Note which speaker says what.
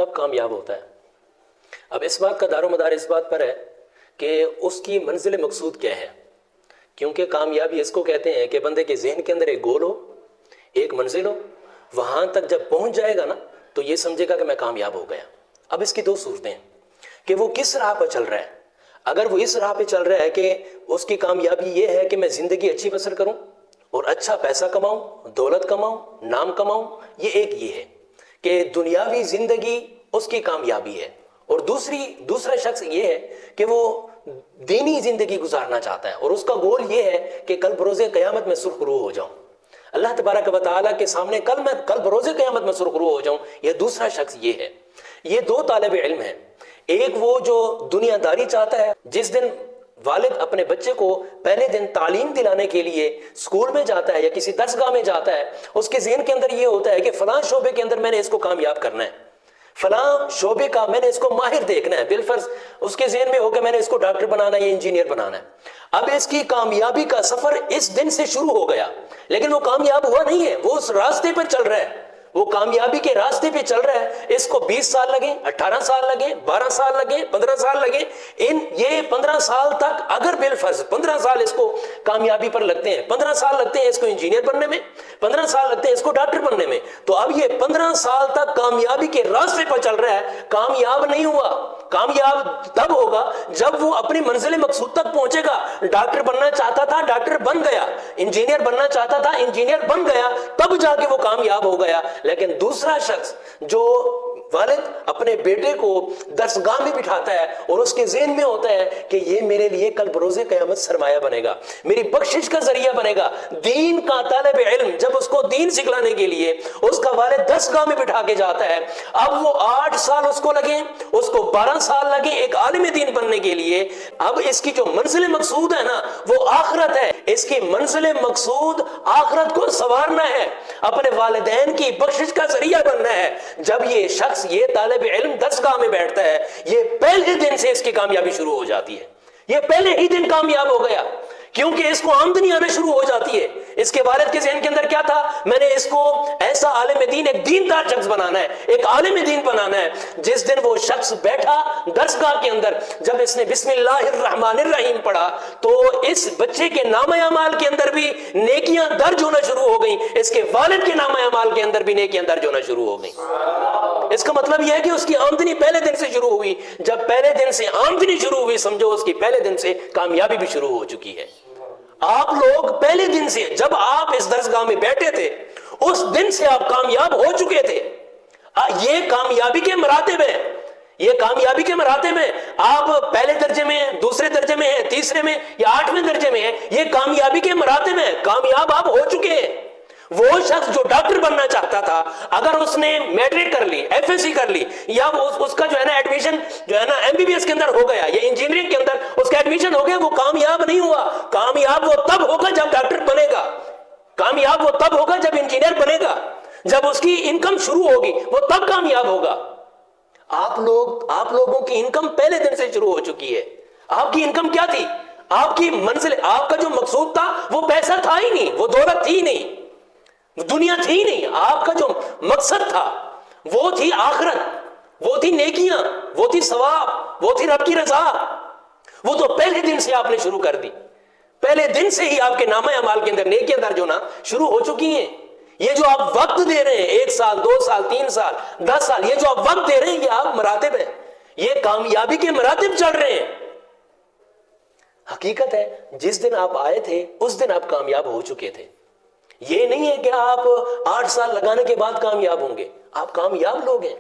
Speaker 1: کب کامیاب ہوتا ہے؟ اب اس بات کا دار و مدار اس بات پر ہے کہ اس کی منزل مقصود کیا ہے، کیونکہ کامیابی اس کو کہتے ہیں کہ بندے کے ذہن کے اندر ایک گول ہو، ایک منزل ہو، وہاں تک جب پہنچ جائے گا نا تو یہ سمجھے گا کہ میں کامیاب ہو گیا۔ اب اس کی دو صورتیں ہیں کہ وہ کس راہ پر چل رہا ہے۔ اگر وہ اس راہ پہ چل رہا ہے کہ اس کی کامیابی یہ ہے کہ میں زندگی اچھی بسر کروں اور اچھا پیسہ کماؤں، دولت کماؤں، نام کماؤں، یہ ہے کہ دنیاوی زندگی اس کی کامیابی ہے، اور دوسرا شخص یہ ہے کہ وہ دینی زندگی گزارنا چاہتا ہے اور اس کا گول یہ ہے کہ کل بروز قیامت میں سرخرو ہو جاؤں، اللہ تبارک و تعالیٰ کے سامنے کل بروز قیامت میں سرخرو ہو جاؤں۔ یہ دوسرا شخص یہ ہے۔ یہ دو طالب علم ہیں، ایک وہ جو دنیا داری چاہتا ہے، جس دن والد اپنے بچے کو پہلے دن تعلیم دلانے کے لیے اسکول میں جاتا ہے یا کسی درسگاہ میں جاتا ہے، اس کے ذہن کے اندر یہ ہوتا ہے کہ فلاں شعبے کے اندر میں نے اس کو کامیاب کرنا ہے، فلاں شعبے کا میں نے اس کو ماہر دیکھنا ہے، بالفرض اس کے ذہن میں ہو کہ میں نے اس کو ڈاکٹر بنانا ہے یا انجینئر بنانا ہے۔ اب اس کی کامیابی کا سفر اس دن سے شروع ہو گیا، لیکن وہ کامیاب ہوا نہیں ہے، وہ اس راستے پر چل رہا ہے، وہ کامیابی کے راستے پہ چل رہا ہے۔ اس کو 20 سال لگے، 18 سال لگے، 12 سال لگے، 15 سال لگے، یہ 15 سال تک اگر بالفرض 15 سال اس کو کامیابی پر لگتے ہیں، 15 سال لگتے ہیں اس کو انجینئر بننے میں، 15 سال لگتے ہیں اس کو ڈاکٹر بننے میں، تو اب یہ 15 سال تک کامیابی کے راستے پر چل رہا ہے، کامیاب نہیں ہوا۔ کامیاب تب ہوگا جب وہ اپنی منزل مقصود تک پہنچے گا۔ ڈاکٹر بننا چاہتا تھا، ڈاکٹر بن گیا، انجینئر بننا چاہتا تھا، انجینئر بن گیا، تب جا کے وہ کامیاب ہو گیا۔ لیکن دوسرا شخص جو والد اپنے بیٹے کو درسگاہ میں بٹھاتا ہے اور اس کے ذہن میں ہوتا ہے کہ یہ میرے لیے کل بروز قیامت سرمایہ بنے گا، میری بخشش کا ذریعہ بنے گا، دین کا طالب علم جب اس کو دین سکھلانے کے لیے اس کا والد درسگاہ میں بٹھا کے جاتا ہے، اب وہ 8 سال اس کو لگے، اس کو 12 سال لگے ایک عالم دین بننے کے لیے، اب اس کی جو منزل مقصود ہے نا وہ آخرت ہے، اس کی منزل مقصود آخرت کو سنوارنا ہے، اپنے والدین کی بخشش کا ذریعہ بننا ہے۔ جب یہ شخص یہ طالب علم درسگاہ میں بیٹھتا ہے، یہ پہلے دن سے اس کی کامیابی شروع ہو جاتی ہے، یہ پہلے ہی دن کامیاب ہو گیا، کیونکہ اس کو آمدنی آنا شروع ہو جاتی ہے۔ اس کے والد کے ذہن کے اندر کیا تھا؟ میں نے اس کو ایسا عالم دین، ایک دیندار شخص بنانا ہے، ایک عالم دین بنانا ہے۔ جس دن وہ شخص بیٹھا درسگاہ کے اندر، جب اس نے بسم اللہ الرحمن الرحیم پڑھا تو اس بچے کے نامہ اعمال کے اندر بھی نیکیاں درج ہونا شروع ہو گئیں، اس کے والد کے نامہ اعمال کے اندر بھی نیکیاں درج ہونا شروع ہو گئیں۔ اس کا مطلب یہ ہے کہ اس کی آمدنی پہلے دن سے شروع ہوئی۔ جب پہلے دن سے آمدنی شروع ہوئی، سمجھو اس کی پہلے دن سے کامیابی بھی شروع ہو چکی ہے۔ آپ لوگ پہلے دن سے جب آپ اس درسگاہ میں بیٹھے تھے، اس دن سے آپ کامیاب ہو چکے تھے۔ یہ کامیابی کے مراتب ہیں، یہ کامیابی کے مراتب ہیں۔ آپ پہلے درجے میں ہیں، دوسرے درجے میں ہیں، تیسرے میں یا 8ویں درجے میں ہیں، یہ کامیابی کے مراتب ہیں، کامیاب آپ ہو چکے ہیں۔ وہ شخص جو ڈاکٹر بننا چاہتا تھا، اگر اس نے میٹرک کر لی، ایف ایس سی کر لی، یا اس کا جو ہے نا ایڈمیشن جو ہے نا ایم بی بی ایس کے اندر ہو گیا یا انجینئرنگ کے اندر اس کا ایڈمیشن ہو گیا، وہ کامیاب نہیں ہوا۔ کامیاب وہ تب ہوگا جب ڈاکٹر بنے گا، کامیاب وہ تب ہوگا جب انجینئر بنے گا، جب اس کی انکم شروع ہوگی وہ تب کامیاب ہوگا۔ آپ لوگوں کی انکم پہلے دن سے شروع ہو چکی ہے۔ آپ کی انکم کیا تھی؟ آپ کی منزل، آپ کا جو مقصود تھا وہ پیسہ تھا ہی نہیں، وہ دولت تھی نہیں، دنیا تھی نہیں۔ آپ کا جو مقصد تھا وہ تھی آخرت، وہ تھی نیکیاں، وہ تھی ثواب، وہ تھی رب کی رضا۔ وہ تو پہلے دن سے آپ نے شروع کر دی، پہلے دن سے ہی آپ کے نامہ اعمال کے اندر نیکیاں درج ہونا شروع ہو چکی ہیں۔ یہ جو آپ وقت دے رہے ہیں، 1 سال، 2 سال، 3 سال، 10 سال، یہ جو آپ وقت دے رہے ہیں، یہ آپ مراتب ہیں، یہ کامیابی کے مراتب چل رہے ہیں۔ حقیقت ہے جس دن آپ آئے تھے اس دن آپ کامیاب ہو چکے تھے۔ یہ نہیں ہے کہ آپ 8 سال لگانے کے بعد کامیاب ہوں گے، آپ کامیاب لوگ ہیں۔